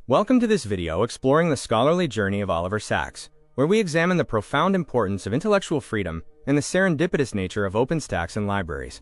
Welcome to this video exploring the scholarly journey of Oliver Sacks, where we examine the profound importance of intellectual freedom and the serendipitous nature of open stacks and libraries.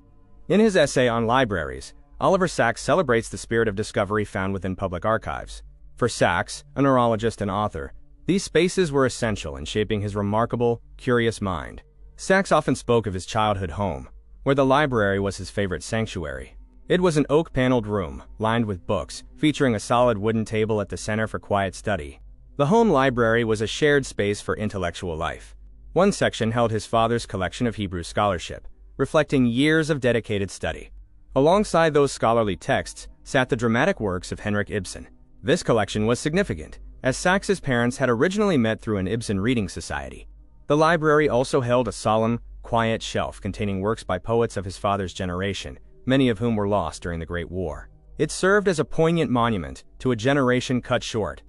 In his essay on libraries, Oliver Sacks celebrates the spirit of discovery found within public archives. For Sacks, a neurologist and author, these spaces were essential in shaping his remarkable, curious mind. Sacks often spoke of his childhood home, where the library was his favorite sanctuary. It was an oak-paneled room, lined with books, featuring a solid wooden table at the center for quiet study. The home library was a shared space for intellectual life. One section held his father's collection of Hebrew scholarship, reflecting years of dedicated study. Alongside those scholarly texts sat the dramatic works of Henrik Ibsen. This collection was significant, as Sacks's parents had originally met through an Ibsen reading society. The library also held a solemn, quiet shelf containing works by poets of his father's generation, many of whom were lost during the Great War. It served as a poignant monument to a generation cut short.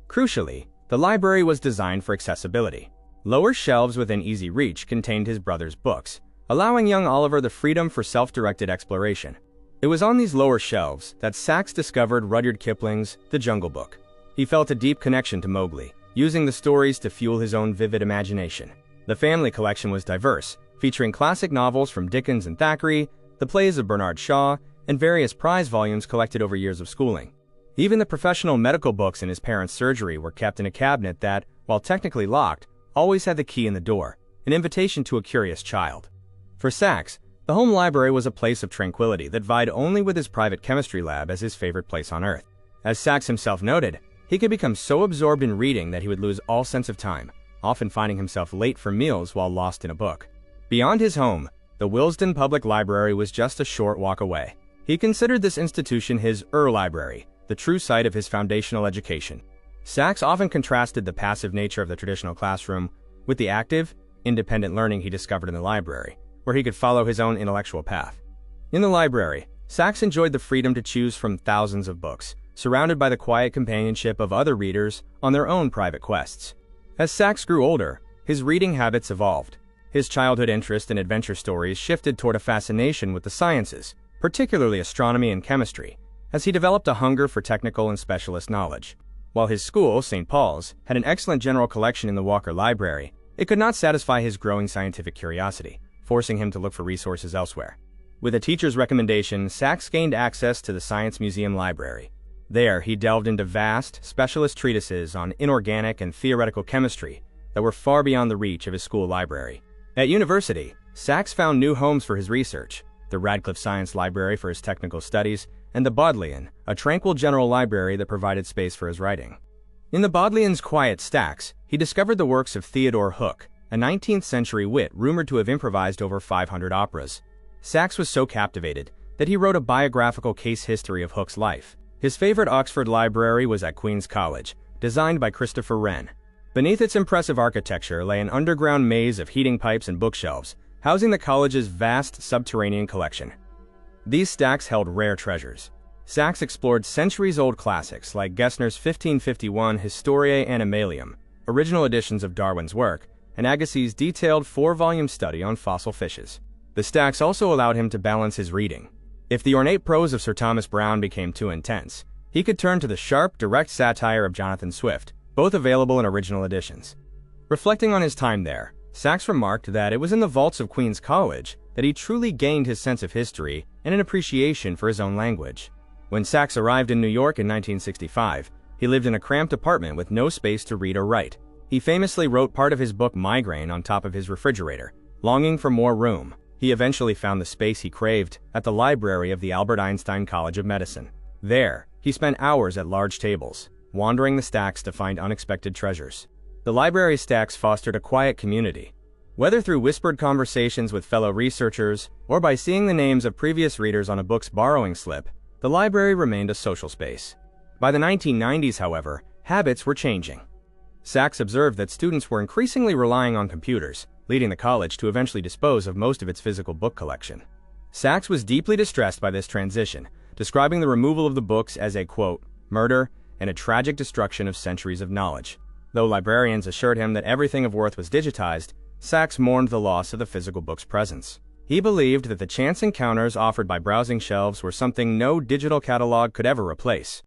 Crucially, the library was designed for accessibility. Lower shelves within easy reach contained his brother's books, allowing young Oliver the freedom for self-directed exploration. It was on these lower shelves that Sacks discovered Rudyard Kipling's The Jungle Book. He felt a deep connection to Mowgli, using the stories to fuel his own vivid imagination. The family collection was diverse, featuring classic novels from Dickens and Thackeray, the plays of Bernard Shaw, and various prize volumes collected over years of schooling. Even the professional medical books in his parents' surgery were kept in a cabinet that, while technically locked, always had the key in the door, an invitation to a curious child. For Sacks, the home library was a place of tranquility that vied only with his private chemistry lab as his favorite place on earth. As Sacks himself noted, he could become so absorbed in reading that he would lose all sense of time, often finding himself late for meals while lost in a book. Beyond his home, the Willesden Public Library was just a short walk away. He considered this institution his library, the true site of his foundational education. Sacks often contrasted the passive nature of the traditional classroom with the active, independent learning he discovered in the library, where he could follow his own intellectual path. In the library, Sacks enjoyed the freedom to choose from thousands of books, surrounded by the quiet companionship of other readers on their own private quests. As Sacks grew older, his reading habits evolved. His childhood interest in adventure stories shifted toward a fascination with the sciences, particularly astronomy and chemistry, as he developed a hunger for technical and specialist knowledge. While his school, St. Paul's, had an excellent general collection in the Walker Library, it could not satisfy his growing scientific curiosity, forcing him to look for resources elsewhere. With a teacher's recommendation, Sacks gained access to the Science Museum Library. There, he delved into vast, specialist treatises on inorganic and theoretical chemistry that were far beyond the reach of his school library. At university, Sacks found new homes for his research: the Radcliffe Science Library for his technical studies, and the Bodleian, a tranquil general library that provided space for his writing. In the Bodleian's quiet stacks, he discovered the works of Theodore Hook, a 19th-century wit rumored to have improvised over 500 operas. Sacks was so captivated that he wrote a biographical case history of Hook's life. His favorite Oxford library was at Queen's College, designed by Christopher Wren. Beneath its impressive architecture lay an underground maze of heating pipes and bookshelves, housing the college's vast subterranean collection. These stacks held rare treasures. Sacks explored centuries-old classics like Gessner's 1551 Historiae Animalium, original editions of Darwin's work, and Agassiz's detailed 4-volume study on fossil fishes. The stacks also allowed him to balance his reading. If the ornate prose of Sir Thomas Browne became too intense, he could turn to the sharp, direct satire of Jonathan Swift, both available in original editions. Reflecting on his time there, Sacks remarked that it was in the vaults of Queen's College that he truly gained his sense of history and an appreciation for his own language. When Sacks arrived in New York in 1965, he lived in a cramped apartment with no space to read or write. He famously wrote part of his book Migraine on top of his refrigerator, longing for more room. He eventually found the space he craved at the library of the Albert Einstein College of Medicine. There, he spent hours at large tables, wandering the stacks to find unexpected treasures. The library's stacks fostered a quiet community. Whether through whispered conversations with fellow researchers or by seeing the names of previous readers on a book's borrowing slip, the library remained a social space. By the 1990s, however, habits were changing. Sacks observed that students were increasingly relying on computers, leading the college to eventually dispose of most of its physical book collection. Sacks was deeply distressed by this transition, describing the removal of the books as a, quote, murder and a tragic destruction of centuries of knowledge. Though librarians assured him that everything of worth was digitized, Sacks mourned the loss of the physical book's presence. He believed that the chance encounters offered by browsing shelves were something no digital catalog could ever replace.